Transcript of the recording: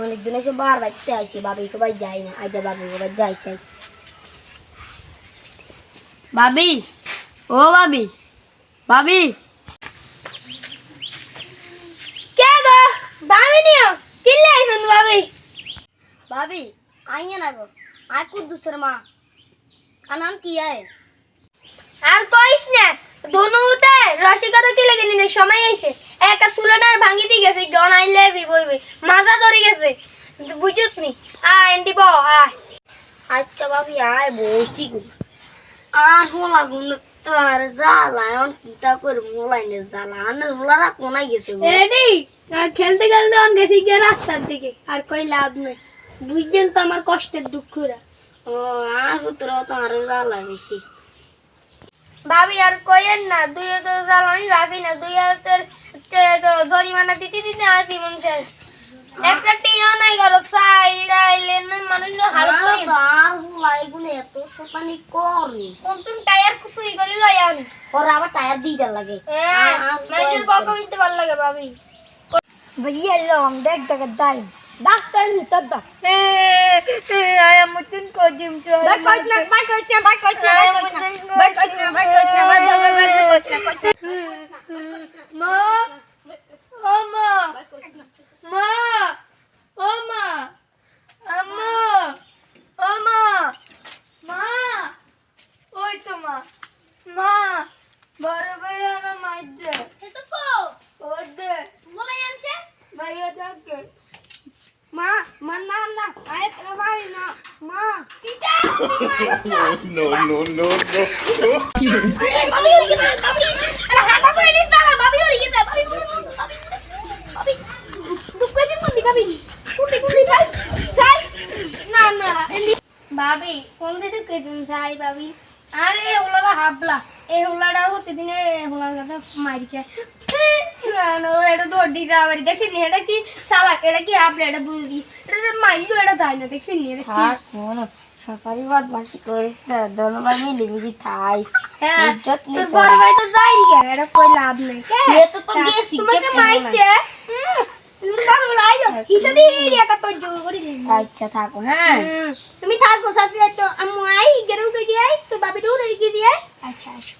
অনেকদিন এসে বার বাড়তে আইসি, বাবি কো বাই যাই না, আজ বাবি কো বাই যাইছি। বাবি, ও বাবি, বাবি কে গো বাবি নিও কিল্লে আইছেন বাবি? বাবি আইয়া না গো, আর কুদ্দুসের মা কানান কি আয়? আর কইস না দনুতে রসিকতা কি লাগে নিনে সময় আইছে একা সুলনার ভাঙি দি গেছে গন আইলে বইবে মাজা ধরে গেছে বুঝুস নি আয় দিব আয়। আচ্ছা বাবি আয় বসি গো, আর হোলা গুন তো আর জ্বালা এখন কিতা করে মোলাইনে জ্বালা আনের হোলারা কোনায় গেছে গো। এডি খেলতে খেলতে অন গেছি গিয়ে রাস্তার দিকে আর কই লাভ নাই বুঝছেন তো আমার কষ্টের দুঃখরা। ও আর তোরা তো আরো জ্বালা বেশি। ভাবি আর কইেন না দুই তো জাল আমি ভাবি না দুই হাতের জরিমানা দিতে দিতে আসি মানুষের একটা টিও নাই গরো সাইডাইলে না মানুষ হালত কই আর হোলা এগুলো এত শতানি করে কোন তুমি টায়ার কুসুরি করে লই আনি ওর আবার টায়ার দিতে লাগে। মানুষের বক হইতে ভালো লাগে ভাবি ভাইয়া লং দেখ দেখ দাই ডাক্তার নি তো দা আই এম মুতুন কো জিম তো ভাই কই না ভাই কই না ভাই কই না ভাই কই না ভাই কই না ভাই কই না মা ও মা মা ও মা আম্মা ও মা মা ওই তো মা মা বড় ভাইয়া না মাইদে এত কো ওই দে বলে আনছে ভাইয়া দেখে মা মা না আয় তোর বাড়ি না মা কিটা No, no, no, no. বাবি ওরে গেছে বাবি আরে হাতা কই নি তালা বাবি ওরে গেছে বাবি বাবি দুঃখ কইছিস মন্দি বাবি কুন্দি যাই যাই না না এন্দি বাবি কোন দিকে কইছিস যাই বাবি আরে ওলাটা হাবলা এই ওলাটা হতে দিনে ওলার কাছে মারিকে না না এটা দড়ি যাবারি দেখছিস নি এটা কি সালা এটা কি হাবলা এটা বুঝি এটা মাইলো এটা যায় না দেখছিস নি এটা কি আর কোন সকারি বাদ মাসি করিস না দোনো ভাই মিলে মিলি থাইস হ্যাঁ ইজ্জত নি তোর বড় ভাই তো যাই নি এটা কই লাভ নাই এ তো তো গেছি তোমাকে মাইছে বাবু লাইও হিসাবে একা তো জোর করে দিন আচ্ছা থাকো হ্যাঁ তুমি থাকো সাথে তো আম্মু আই গেরু কে দিয়ে তো বাবি দূরে গিয়ে দিয়ে আচ্ছা আচ্ছা